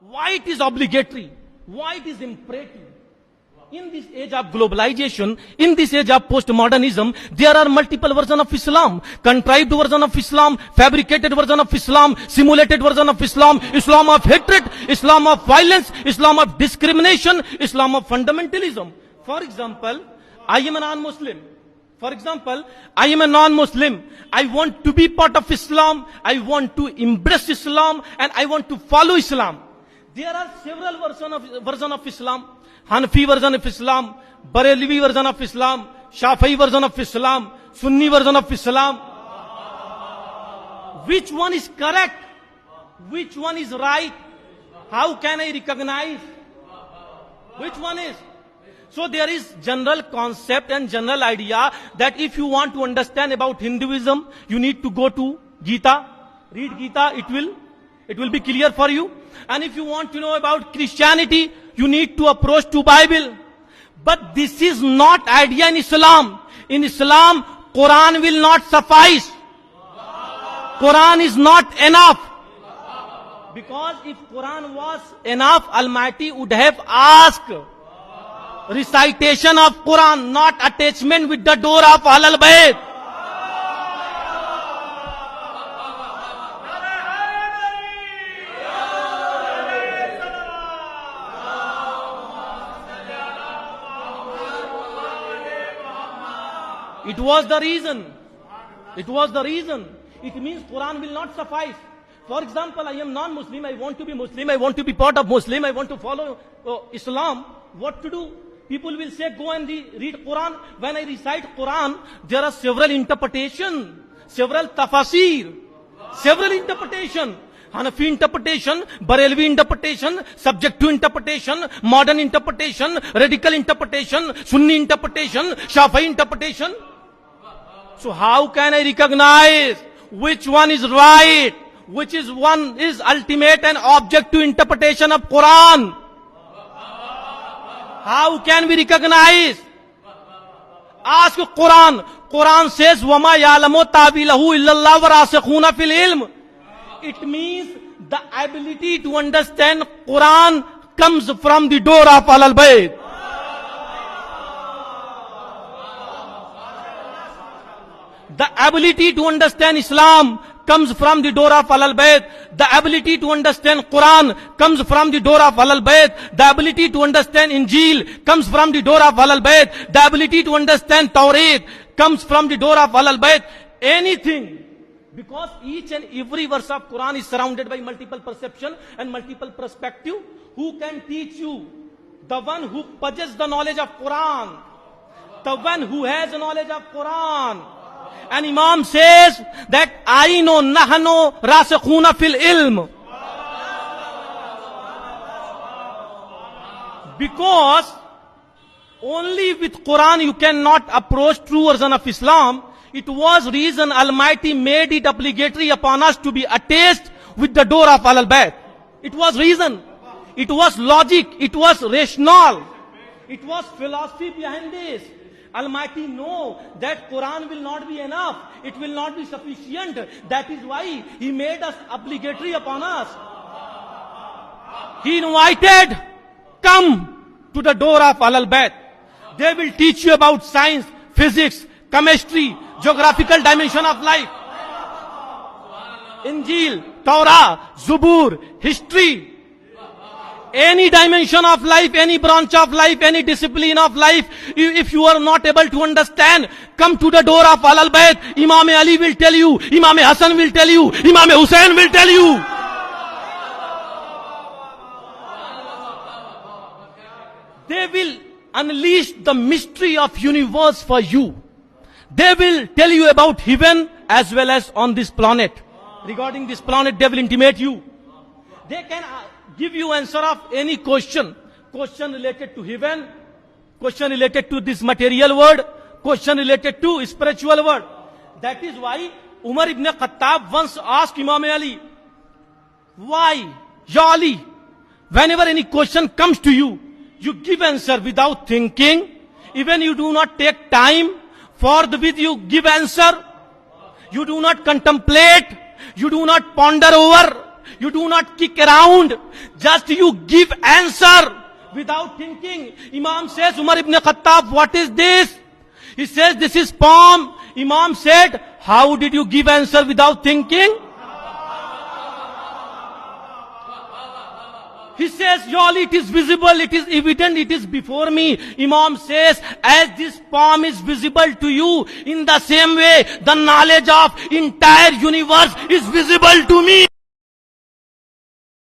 Why it is obligatory? Why it is imperative? In this age of globalization, in this age of postmodernism, there are multiple versions of Islam. Contrived version of Islam, fabricated version of Islam, simulated version of Islam, Islam of hatred, Islam of violence, Islam of discrimination, Islam of fundamentalism. For example, I am a non-Muslim. For example, I am a non-Muslim. I want to be part of Islam. I want to embrace Islam and I want to follow Islam. There are several version of Islam. Hanafi version of Islam, Barelvi version of Islam, Shafi'i version of Islam, Sunni version of Islam. Which one is correct? Which one is right? How can I recognize? Which one is? So there is general concept and general idea that if you want to understand about Hinduism, you need to go to Gita, read Gita, it will be clear for you. And if you want to know about Christianity, you need to approach to Bible. But this is not idea in Islam. In Islam, Quran will not suffice. Quran is not enough. Because if Quran was enough, Almighty would have asked recitation of Quran, not attachment with the door of Ahlul Bayt. It was the reason. It was the reason. It means Quran will not suffice. For example, I am non-Muslim, I want to be Muslim, I want to be part of Muslim, I want to follow Islam. What to do? People will say, go and read Quran. When I recite Quran, there are several interpretations, several tafasir, several interpretations. Hanafi interpretation, Barelvi interpretation, subjective interpretation, modern interpretation, radical interpretation, Sunni interpretation, Shafi'i interpretation. So how can I recognize which one is right, which is one is ultimate and objective interpretation of Quran? How can we recognize? Ask Quran. Quran says, وَمَا يَعْلَمُ تَعْوِيلَهُ إِلَّا اللَّهُ وَرَاسِخُونَ فِي الْعِلْمِ. It means the ability to understand Quran comes from the door of Ahlul Bayt. The ability to understand Islam comes from the door of Ahlul Bayt. The ability to understand Quran comes from the door of Ahlul Bayt. The ability to understand Injil comes from the door of Ahlul Bayt. The ability to understand Tawreed comes from the door of Ahlul Bayt. Anything. Because each and every verse of Quran is surrounded by multiple perception and multiple perspective. Who can teach you? The one who possesses the knowledge of Quran. The one who has the knowledge of Quran. And Imam says that Aino nahno rasikhuna fil ilm. Because only with Quran you cannot approach true version of Islam. It was reason Almighty made it obligatory upon us to be attached with the door of Ahlul Bayt. It was reason. It was logic. It was rational. It was philosophy behind this. Almighty know that Quran will not be enough. It will not be sufficient. That is why He made us obligatory upon us. He invited, come to the door of Ahlul Bayt. They will teach you about science, physics, chemistry, geographical dimension of life. Injil, Torah, Zubur, history. Any dimension of life, any branch of life, any discipline of life, if you are not able to understand, come to the door of Ahlul Bayt. Imam Ali will tell you, Imam Hassan will tell you, Imam Hussain will tell you. They will unleash the mystery of universe for you. They will tell you about heaven as well as on this planet. Regarding this planet, they will intimate you. They can give you answer of any question. Question related to heaven, question related to this material world, question related to spiritual world. That is why Umar ibn Khattab once asked Imam Ali, why, Ya Ali, whenever any question comes to you, you give answer without thinking, even you do not take time for the with you give answer, you do not contemplate, you do not ponder over, You do not kick around. Just you give answer without thinking. Imam says, Umar ibn Khattab, what is this? He says, this is palm. Imam said, how did you give answer without thinking? He says, y'all, it is visible, it is evident, it is before me. Imam says, as this palm is visible to you, in the same way, the knowledge of entire universe is visible to me.